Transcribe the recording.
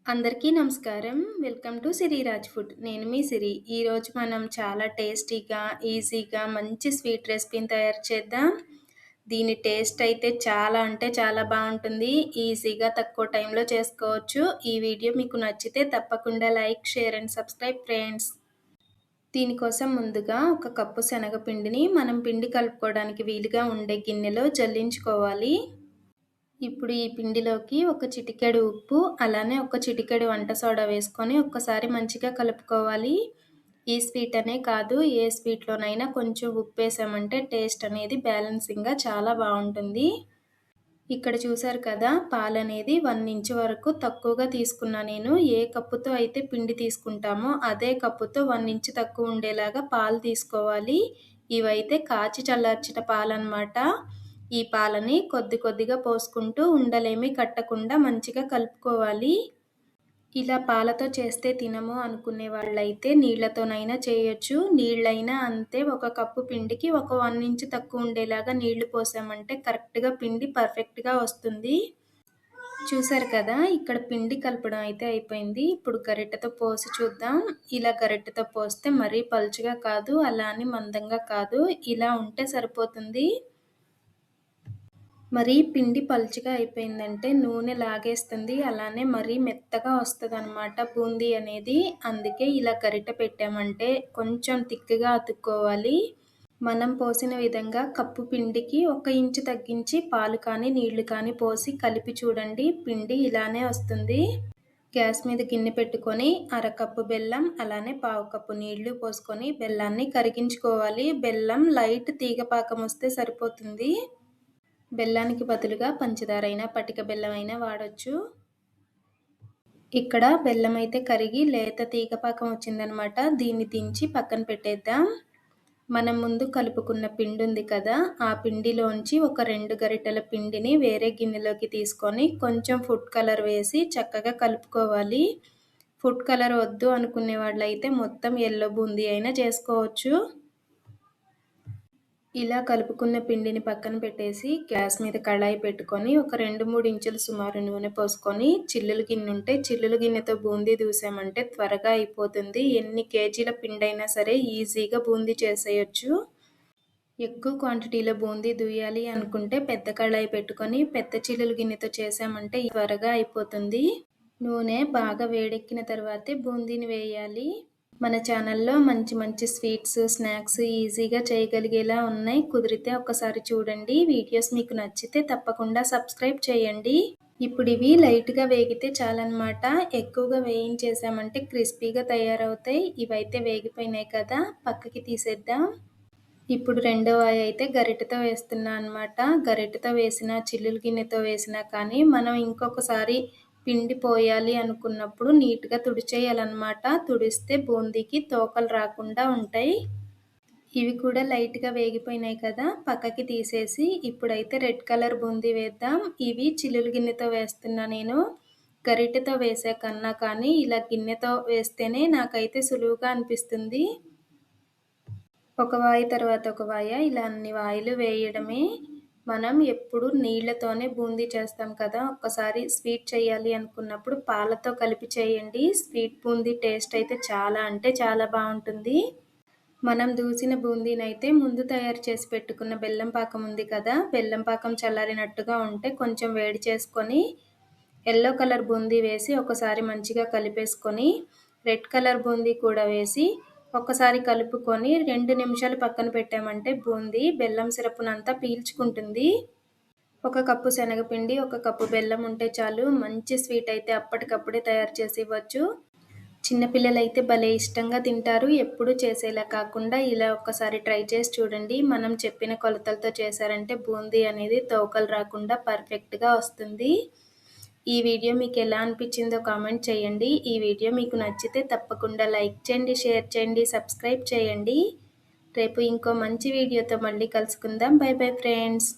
అందరికీ నమస్కారం. Welcome to Siri Raj food. నేను మీ సిరి. ఈరోజు మనం చాలా టేస్టీగా, ఈజీగా మంచి స్వీట్ రెసిపీని తయారు చేద్దాం. దీని టేస్ట్ అయితే చాలా అంటే చాలా బావుంటుంది. ఈజీగా తక్కువ టైంలో చేసుకోవచ్చు. ఈ వీడియో మీకు నచ్చితే తప్పకుండా like, share and subscribe friends. దీనికోసం ముందుగా ఒక కప్పు శనగపిండిని మనం పిండి కలుపుకోవడానికి వీలుగా ఉండే గిన్నెలో జల్లించుకోవాలి. ఇప్పుడు ఈ పిండిలోకి ఒక చిటికెడు ఉప్పు, అలానే ఒక చిటికెడు వంట సోడా వేసుకొని ఒక్కసారి మంచిగా కలుపుకోవాలి. ఈ స్వీట్ అనే కాదు, ఏ స్వీట్‌లోనైనా కొంచెం ఉప్పేసామంటే టేస్ట్ అనేది బ్యాలెన్సింగ్‌గా చాలా బావుంటుంది. ఇక్కడ చూసారు కదా, పాలనేది 1 ఇంచ్ వరకు తక్కువగా తీసుకున్నా నేను. ఏ కప్పుతో అయితే పిండి తీసుకుంటామో అదే కప్పుతో 1 ఇంచ్ తక్కువ ఉండేలాగా పాలు తీసుకోవాలి. ఇవైతే కాచి చల్లార్చిన పాలనమాట. ఈ పాలని కొద్ది కొద్దిగా పోసుకుంటూ ఉండలేమి కట్టకుండా మంచిగా కలుపుకోవాలి. ఇలా పాలతో చేస్తే తినము అనుకునే వాళ్ళైతే నీళ్లతోనైనా చేయొచ్చు. నీళ్ళైనా అంతే, ఒక కప్పు పిండికి ఒక 1 ఇంచ్ తక్కువ ఉండేలాగా నీళ్లు పోసామంటే కరెక్ట్‌గా పిండి పర్ఫెక్ట్‌గా వస్తుంది. చూసారు కదా, ఇక్కడ పిండి కలపడం అయితే అయిపోయింది. ఇప్పుడు గరిటెతో పోసి చూద్దాం. ఇలా గరిటెతో పోస్తే మరీ పలుచగా కాదు, అలా అని మందంగా కాదు. ఇలా ఉంటే సరిపోతుంది. మరీ పిండి పలుచగా అయిపోయిందంటే నూనె లాగేస్తుంది. అలానే మరీ మెత్తగా వస్తదనమాట బూందీ అనేది. అందుకే ఇలా గరిటె పెట్టామంటే కొంచెం తిక్కుగా అతుక్కోవాలి. మనం పోసిన విధంగా కప్పు పిండికి 1 ఇంచు తగ్గించి పాలు కానీ, నీళ్లు కానీ పోసి కలిపి చూడండి. పిండి ఇలానే వస్తుంది. గ్యాస్ మీద గిన్నె పెట్టుకొని అరకప్పు బెల్లం, అలానే పావు కప్పు నీళ్లు పోసుకొని బెల్లాన్ని కరిగించుకోవాలి. బెల్లం లైట్ తీగ పాకం వస్తే సరిపోతుంది. బెల్లానికి బదులుగా పంచదార అయినా, పటిక బెల్లం అయినా వాడొచ్చు. ఇక్కడ బెల్లం అయితే కరిగి లేత తీగ పాకం వచ్చిందనమాట. దీన్ని దించి పక్కన పెట్టేద్దాం. మనం ముందు కలుపుకున్న పిండి ఉంది కదా, ఆ పిండిలోంచి ఒక 2 గరిటెల పిండిని వేరే గిన్నెలోకి తీసుకొని కొంచెం ఫుడ్ కలర్ వేసి చక్కగా కలుపుకోవాలి. ఫుడ్ కలర్ వద్దు అనుకునే వాళ్ళైతే మొత్తం యెల్లో బూందీ అయినా చేసుకోవచ్చు. ఇలా కలుపుకున్న పిండిని పక్కన పెట్టేసి గ్యాస్ మీద కళాయి పెట్టుకొని ఒక 2-3 ఇంచులు సుమారు నూనె పోసుకొని చిల్లుల గిన్నె ఉంటే చిల్లుల గిన్నెతో బూందీ దూసామంటే త్వరగా అయిపోతుంది. ఎన్ని కేజీల పిండైనా సరే ఈజీగా బూందీ చేసేయొచ్చు. ఎక్కువ క్వాంటిటీలో బూందీ దూయాలి అనుకుంటే పెద్ద కళాయి పెట్టుకొని పెద్ద చిల్లుల గిన్నెతో చేసామంటే త్వరగా అయిపోతుంది. నూనె బాగా వేడెక్కిన తర్వాతే బూందీని వేయాలి. మన ఛానల్లో మంచి మంచి స్వీట్స్, స్నాక్స్ ఈజీగా చేయగలిగేలా ఉన్నాయి. కుదిరితే ఒకసారి చూడండి. వీడియోస్ మీకు నచ్చితే తప్పకుండా సబ్స్క్రైబ్ చేయండి. ఇప్పుడు ఇవి లైట్‌గా వేగితే చాలన్నమాట. ఎక్కువగా వేయించేసామంటే క్రిస్పీగా తయారవుతాయి. ఇవైతే వేగిపోయినాయి కదా, పక్కకి తీసేద్దాం. ఇప్పుడు రెండో వాయి అయితే గరిటెతో వేస్తున్నా అనమాట. గరిటెతో వేసినా, చిల్లుల గిన్నెతో వేసినా కానీ మనం ఇంకొకసారి పిండి పోయాలి అనుకున్నప్పుడు నీట్‌గా తుడిచేయాలన్నమాట. తుడిస్తే బూందీకి తోకలు రాకుండా ఉంటాయి. ఇవి కూడా లైట్‌గా వేగిపోయినాయి కదా, పక్కకి తీసేసి ఇప్పుడైతే రెడ్ కలర్ బూందీ వేద్దాం. ఇవి చిల్లుల గిన్నెతో వేస్తున్నా నేను. గరిటెతో వేసే కన్నా కానీ ఇలా గిన్నెతో వేస్తేనే నాకైతే సులువుగా అనిపిస్తుంది. ఒక వాయి తర్వాత ఒక వాయ ఇలా అన్ని వాయిలు వేయడమే. మనం ఎప్పుడు నీళ్లతోనే బూందీ చేస్తాం కదా, ఒక్కసారి స్వీట్ చేయాలి అనుకున్నప్పుడు పాలతో కలిపి చేయండి. స్వీట్ బూందీ టేస్ట్ అయితే చాలా అంటే చాలా బాగుంటుంది. మనం దూసిన బూందీనైతే ముందు తయారు చేసి పెట్టుకున్న బెల్లం పాకం ఉంది కదా, బెల్లం పాకం చల్లారినట్టుగా ఉంటే కొంచెం వేడి చేసుకొని ఎల్లో కలర్ బూందీ వేసి ఒకసారి మంచిగా కలిపేసుకొని రెడ్ కలర్ బూందీ కూడా వేసి ఒకసారి కలుపుకొని 2 నిమిషాలు పక్కన పెట్టామంటే బూందీ బెల్లం సిరపునంతా పీల్చుకుంటుంది. ఒక కప్పు శనగపిండి, ఒక కప్పు బెల్లం ఉంటే చాలు. మంచి స్వీట్ అయితే అప్పటికప్పుడే తయారు చేసి ఇవ్వచ్చు. చిన్నపిల్లలైతే భలే ఇష్టంగా తింటారు. ఎప్పుడు చేసేలా కాకుండా ఇలా ఒక్కసారి ట్రై చేసి చూడండి. మనం చెప్పిన కొలతలతో చేశారంటే బూందీ అనేది తోకలు రాకుండా పర్ఫెక్ట్‌గా వస్తుంది. ఈ వీడియో మీకు ఎలా అనిపించిందో కామెంట్ చేయండి. ఈ వీడియో మీకు నచ్చితే తప్పకుండా లైక్ చేయండి, షేర్ చేయండి, సబ్స్క్రైబ్ చేయండి. రేపు ఇంకో మంచి వీడియోతో మళ్ళీ కలుసుకుందాం. By bye friends.